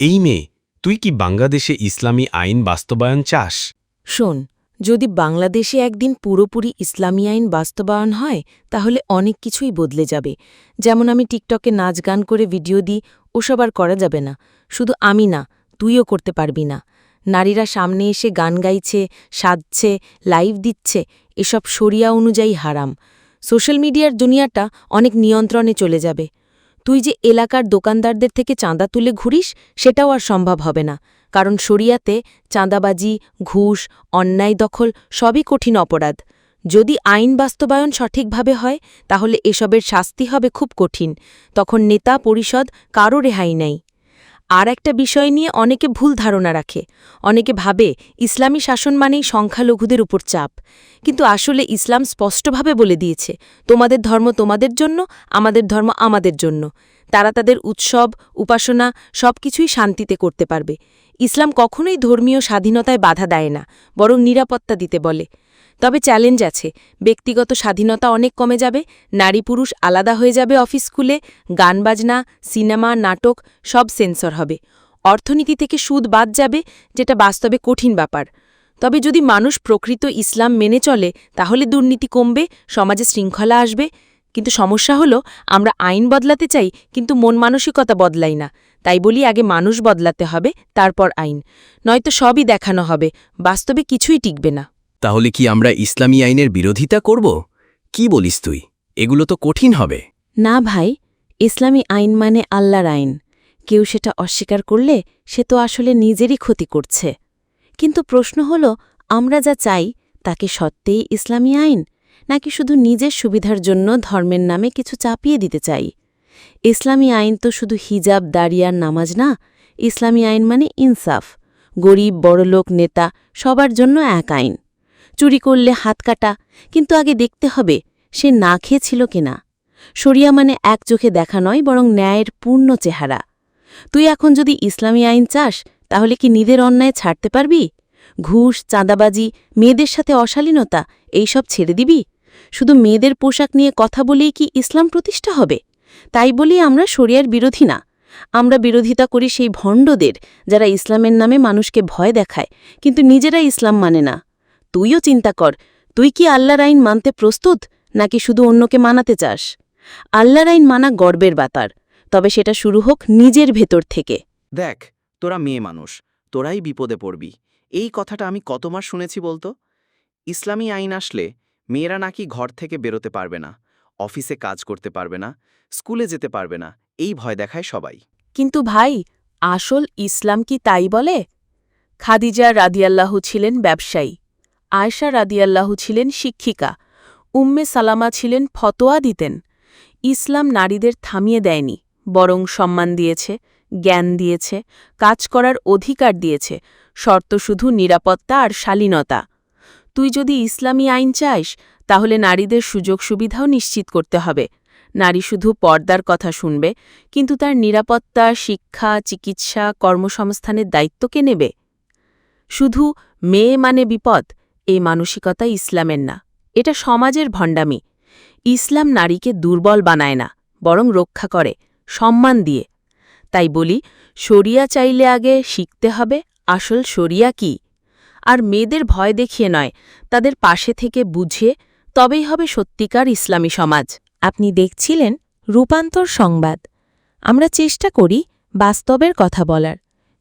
এই মেয়ে, তুই কি বাংলাদেশে ইসলামী আইন বাস্তবায়ন চাস? শোন, যদি বাংলাদেশে একদিন পুরোপুরি ইসলামী আইন বাস্তবায়ন হয় তাহলে অনেক কিছুই বদলে যাবে। যেমন আমি টিকটকে নাচ গান করে ভিডিও দিই, ওসব আর করা যাবে না। শুধু আমি না, তুইও করতে পারবি না। নারীরা সামনে এসে গান গাইছে, সাজছে, লাইভ দিচ্ছে, এসব শরিয়া অনুযায়ী হারাম। সোশ্যাল মিডিয়ার দুনিয়াটা অনেক নিয়ন্ত্রণে চলে যাবে। তুই যে এলাকার দোকানদারদের থেকে চাঁদা তুলে ঘুরিস, সেটাও আর সম্ভব হবে না, কারণ শরিয়াতে চাঁদাবাজি, ঘুষ, অন্যায় দখল সবই কঠিন অপরাধ। যদি আইন বাস্তবায়ন সঠিকভাবে হয় তাহলে এসবের শাস্তি হবে খুব কঠিন। তখন নেতা পরিষদ কারও রেহাই নেই। আর একটা বিষয় নিয়ে অনেকে ভুল ধারণা রাখে। অনেকে ভাবে ইসলামী শাসন মানেই সংখ্যালঘুদের উপর চাপ, কিন্তু আসলে ইসলাম স্পষ্টভাবে বলে দিয়েছে, তোমাদের ধর্ম তোমাদের জন্য, আমাদের ধর্ম আমাদের জন্য। তারা তাদের উৎসব, উপাসনা সবকিছুই শান্তিতে করতে পারবে। ইসলাম কখনোই ধর্মীয় স্বাধীনতায় বাধা দেয় না, বরং নিরাপত্তা দিতে বলে। তবে চ্যালেঞ্জ আছে, ব্যক্তিগত স্বাধীনতা অনেক কমে যাবে, নারী পুরুষ আলাদা হয়ে যাবে, অফিস স্কুলে গান বাজনা, সিনেমা, নাটক সব সেন্সর হবে। অর্থনীতি থেকে সুদ বাদ যাবে, যেটা বাস্তবে কঠিন ব্যাপার। তবে যদি মানুষ প্রকৃত ইসলাম মেনে চলে তাহলে দুর্নীতি কমবে, সমাজে শৃঙ্খলা আসবে। কিন্তু সমস্যা হলো, আমরা আইন বদলাতে চাই কিন্তু মন মানসিকতা বদলাই না। তাই বলি আগে মানুষ বদলাতে হবে, তারপর আইন। নয়তো সবই দেখানো হবে, বাস্তবে কিছুই টিকবে না। তাহলে কি আমরা ইসলামী আইনের বিরোধিতা করব? কি বলিস তুই? এগুলো তো কঠিন হবে। না ভাই, ইসলামী আইন মানে আল্লাহর আইন। কেউ সেটা অস্বীকার করলে সে তো আসলে নিজেরই ক্ষতি করছে। কিন্তু প্রশ্ন হল, আমরা যা চাই তাকে সত্যিই ইসলামী আইন, নাকি শুধু নিজের সুবিধার জন্য ধর্মের নামে কিছু চাপিয়ে দিতে চাই? ইসলামী আইন তো শুধু হিজাব, দাড়ি আর নামাজ না। ইসলামী আইন মানে ইনসাফ। গরিব, বড়লোক, নেতা সবার জন্য এক আইন। চুরি করলে হাত কাটা, কিন্তু আগে দেখতে হবে সে না খেয়েছিল কিনা। শরিয়া মানে এক চোখে দেখা নয়, বরং ন্যায়ের পূর্ণ চেহারা। তুই এখন যদি ইসলামী আইন চাস তাহলে কি নিজের অন্যায় ছাড়তে পারবি? ঘুষ, চাঁদাবাজি, মেয়েদের সাথে অশালীনতা এইসব ছেড়ে দিবি? শুধু মেয়েদের পোশাক নিয়ে কথা বলেই কি ইসলাম প্রতিষ্ঠা হবে? তাই বলি আমরা শরিয়ার বিরোধী না। আমরা বিরোধিতা করি সেই ভণ্ডদের, যারা ইসলামের নামে মানুষকে ভয় দেখায় কিন্তু নিজেরা ইসলাম মানে না। তুইও চিন্তা কর, তুই কি আল্লাহর আইন মানতে প্রস্তুত, নাকি শুধু অন্যকে মানাতে চাস? আল্লাহর আইন মানা গর্বের ব্যাপার, তবে সেটা শুরু হোক নিজের ভেতর থেকে। দেখ, তোরা মেয়ে মানুষ, তোরাই বিপদে পড়বি। এই কথাটা আমি কত মাস শুনেছি বলতো? ইসলামী আইন আসলে মেয়েরা নাকি ঘর থেকে বেরোতে পারবে না, অফিসে কাজ করতে পারবে না, স্কুলে যেতে পারবে না, এই ভয় দেখায় সবাই। কিন্তু ভাই, আসল ইসলাম কি তাই বলে? খাদিজা রাদিয়াল্লাহু ছিলেন ব্যবসায়ী, আয়শা রাদিয়াল্লাহু ছিলেন শিক্ষিকা, উম্মে সালামা ছিলেন ফতোয়া দিতেন। ইসলাম নারীদের থামিয়ে দেয়নি, বরং সম্মান দিয়েছে, জ্ঞান দিয়েছে, কাজ করার অধিকার দিয়েছে। শর্ত শুধু নিরাপত্তা আর শালীনতা। তুই যদি ইসলামী আইন চাইস তাহলে নারীদের সুযোগ সুবিধাও নিশ্চিত করতে হবে। নারী শুধু পর্দার কথা শুনবে, কিন্তু তার নিরাপত্তা, শিক্ষা, চিকিৎসা, কর্মসংস্থানের দায়িত্ব কে নেবে? শুধু মেয়ে মানে বিপদ, এই মানসিকতা ইসলামের না, এটা সমাজের ভণ্ডামি। ইসলাম নারীকে দুর্বল বানায় না, বরং রক্ষা করে, সম্মান দিয়ে। তাই বলি, শরিয়া চাইলে আগে শিখতে হবে আসল শরিয়া কি। আর মেয়েদের ভয় দেখিয়ে নয়, তাদের পাশে থেকে বুঝিয়ে, তবেই হবে সত্যিকার ইসলামী সমাজ। আপনি দেখছিলেন রূপান্তর সংবাদ। আমরা চেষ্টা করি বাস্তবের কথা বলার,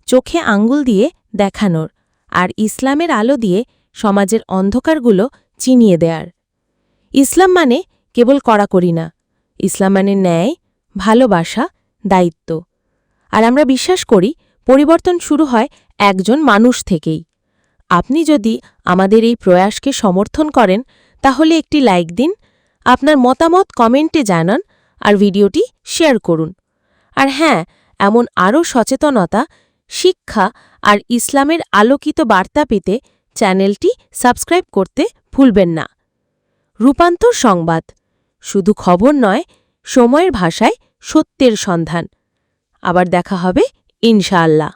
চোখে আঙ্গুল দিয়ে দেখানোর, আর ইসলামের আলো দিয়ে সমাজের অন্ধকারগুলো চিনিয়ে দেয়ার। ইসলাম মানে কেবল কড়াকড়ি না, ইসলাম মানে ন্যায়, ভালোবাসা, দায়িত্ব। আর আমরা বিশ্বাস করি পরিবর্তন শুরু হয় একজন মানুষ থেকেই। আপনি যদি আমাদের এই প্রয়াসকে সমর্থন করেন তাহলে একটি লাইক দিন, আপনার মতামত কমেন্টে জানান, আর ভিডিওটি শেয়ার করুন। আর হ্যাঁ, এমন আরও সচেতনতা, শিক্ষা আর ইসলামের আলোকিত বার্তা পেতে চ্যানেলটি সাবস্ক্রাইব করতে ভুলবেন না। রূপান্তর সংবাদ, শুধু খবর নয়, সময়ের ভাষায় সত্যের সন্ধান। আবার দেখা হবে ইনশাআল্লাহ।